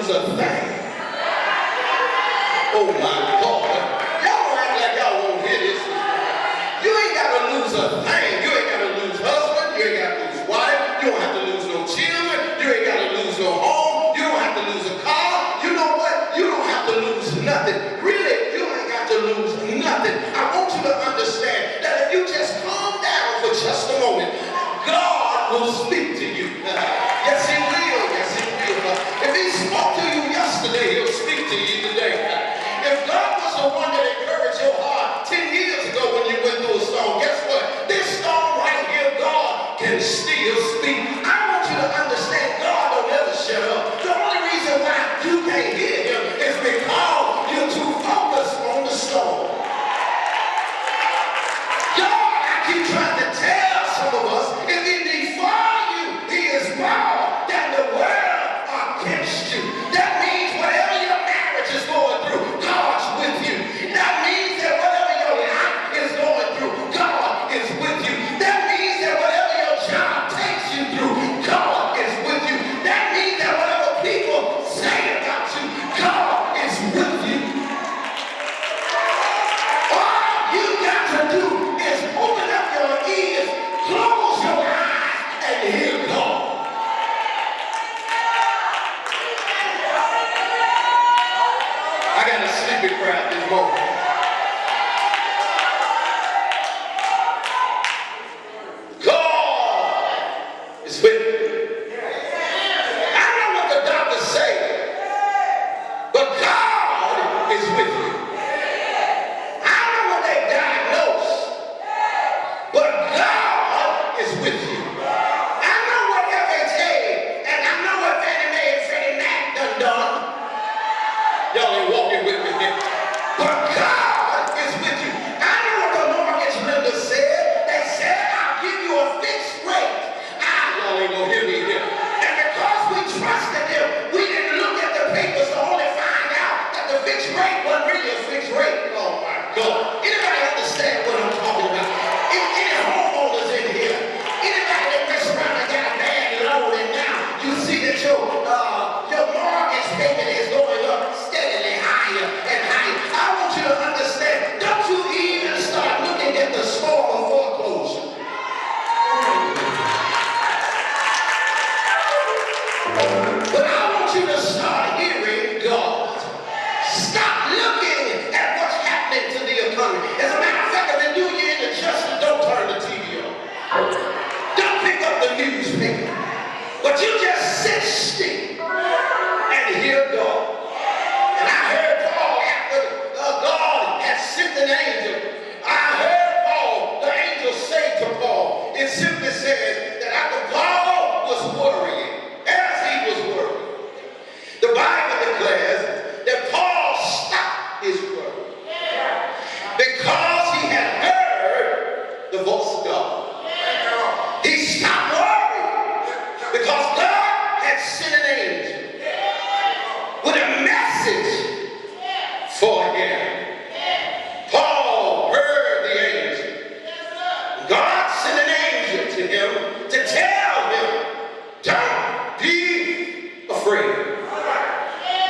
lose a thing. Oh my God. Y'all act like y'all won't hear this. You ain't got to lose a thing. You ain't got to lose husband. You ain't got to lose wife. You don't have to lose no children. You ain't got to lose no home. You don't have to lose a car. You know what? You don't have to lose nothing. Really, you ain't got to lose nothing. I want you to understand that if you just calm down for just a moment, God will speak to you. Yes, he will. Yes, he will. If he spoke to you yesterday, he'll speak to you today. If God was the one that encouraged your heart 10 years ago when you went through a storm, guess what? This storm right here, God can still speak. I want you to understand God don't ever shut up. The only reason why you can't hear him is because you're too focused on the storm. God, I keep trying to tell some of us, if he be for you, he is more than the world against you. That means whatever your marriage is going through, God's with you. That means that whatever your life is going through, God is with you. That means that whatever your job takes you through, God is with you. That means that whatever people say about you, God is with you. All you got to do is open up your ears, close your eyes, and hear God. I got a sleepy crowd this morning. God is with you. I don't know what the doctors say, but God is with you. I don't know what they diagnose, but God is with you. I know what FHA and I know what Fannie Mae and Freddie Mac done. Y'all ain't walking with me here. But God is with you. I know what the mortgage lender said. They said, I'll give you a fixed rate. Y'all ain't gonna hear me here. And because we trusted them, we didn't look at the papers to only find out that the fixed rate wasn't really a fixed rate. Oh my God. Anybody understand what I'm talking about? Any homeowners in here? Anybody that mess around and got a bad loan and now you see that your mortgage payment is going up steadily higher and higher. I want you to understand, don't you even start looking at the storm of foreclosure. But I want you to start hearing God. Stop looking at what's happening to the economy. As a matter of fact, if they do you in the justice, don't turn the TV on. Don't pick up the newspaper. But you just sit still and hear God. And I heard Paul after God had sent an angel. I heard Paul, the angel say to Paul, it simply says that after Paul was worrying, as he was worrying, the Bible declares that Paul stopped his worry because he had heard the voice of God. He stopped worrying because God had sent an angel with a message for him. Paul heard the angel. God sent an angel to him to tell him, don't be afraid.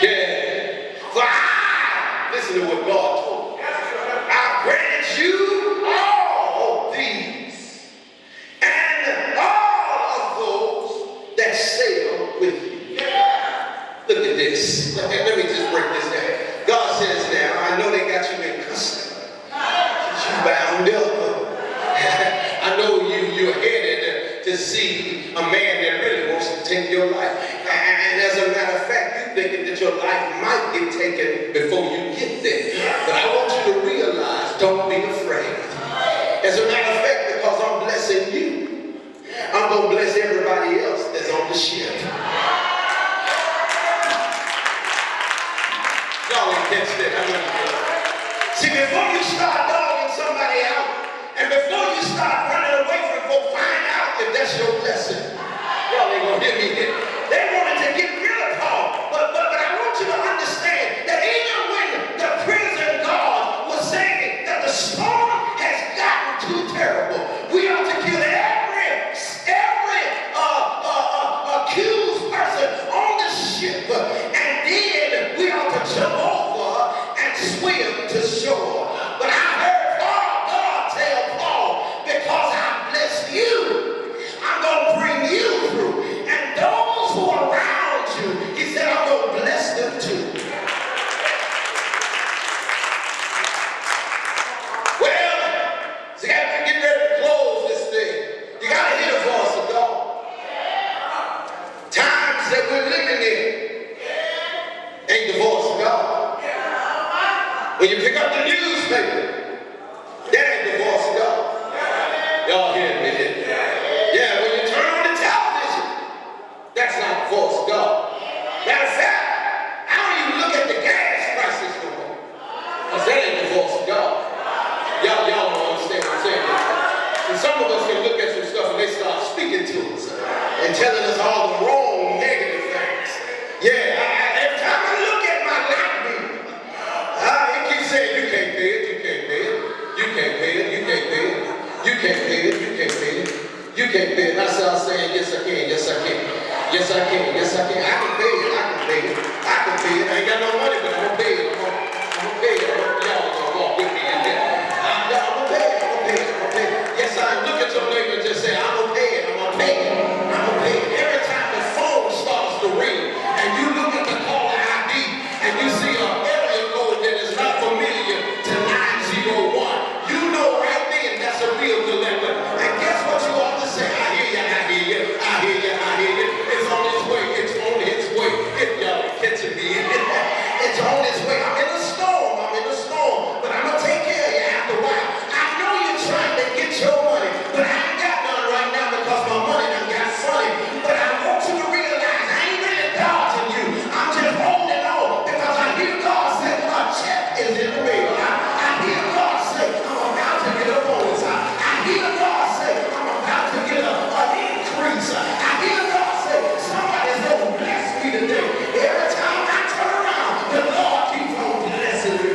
Yeah. For I, listen to what God told me, I granted you all these and all of those that sail with you. Look at this. Let me just break this down. God says now, I know they got you in custody. You bound up. I know you're headed to see a man that really wants to take your life. And as a matter of fact, you're thinking that your life might get taken before you get there. But I want you to realize, don't be afraid. As a matter of fact, because I'm blessing you, I'm going to bless everybody else that's on the ship. Y'all ain't catch that. I know you did. See, before you start dogging somebody out, and before you start running away from folks, find out if that's your blessing. Y'all ain't gonna hear me here. They wanted to get rid of Paul, but I want you to understand that even when the prison guard was saying that the storm has gotten too terrible, we ought to kill every accused person on the ship, and then can't pay it. I started saying, yes I can, yes I can. Yes I can, yes I can. I can pay it, I can pay it. I can pay it. I ain't got no money, but I'm gonna pay it. I'm gonna pay it. Y'all gonna walk with me in there. I'm gonna pay it, I'm gonna pay it, I'm gonna pay it. Yes I am. Look at your neighbor and just say, I'm gonna pay it, I'm gonna pay it. I'm gonna pay it. Every time the phone starts to ring and you look at the caller ID and you see an area code that is not familiar to 901, you know right then that's a real dilemma. And guess what you ought to say? I hear you, I hear you, I hear you, I hear you. It's on its way, it's on its way. If y'all are catching me, it's on its way. I'm in a storm, but I'm gonna take care of you after a while. I know you're trying to get your money, but I ain't got none right now because my money done got funny. But I want you to realize I ain't really dodging you. I'm just holding on because I hear God say a check is in the mail. I hear God say I'm about to get a bonus. I hear God say I'm about to get an increase. I hear God say somebody's gonna bless me today. Every time I turn around, the Lord keeps on blessing me.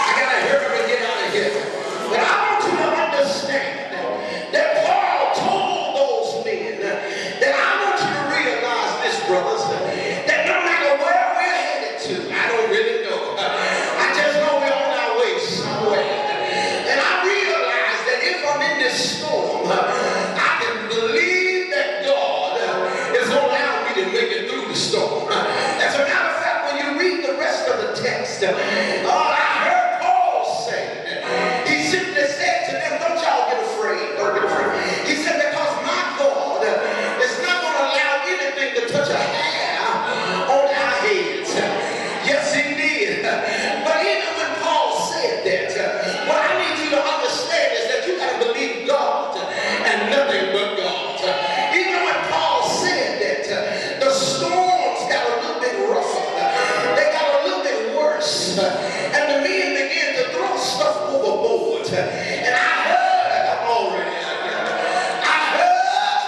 I gotta hurry and get out of here. But I want you to understand that Paul told those men that I want you to realize this, brothers, that no matter where we're headed to, I don't really know. I just know we're on our way somewhere. And I realize that if I'm in this storm, I can believe that God is going to allow me to make it through the storm. As a matter of fact, when you read the rest of the text, I heard Paul say, he simply said to them, don't y'all get afraid, don't get afraid. He said, because my God is not going to allow anything to touch a hair on our heads. Yes, he did. But even when Paul said that, what I need you to understand is that you got to believe God and nothing but God. Even when Paul said that, the storms got a little bit rougher. They got a little bit worse. And the men began to throw stuff overboard. And I heard, I'm already out here. I heard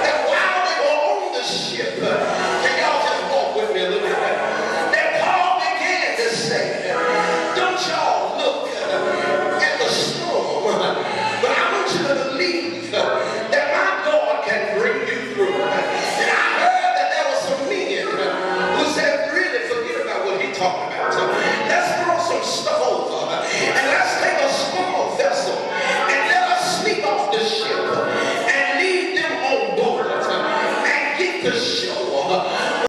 that while they were on the ship, can y'all just walk with me a little bit? That Paul began to say, don't y'all look at the storm, but I want you to believe that my God can bring you through. And I heard that there were some men who said, really forget about what he talked about. Let's throw some stuff over and let's take a small vessel and let us sneak off the ship and leave them on board and get to shore.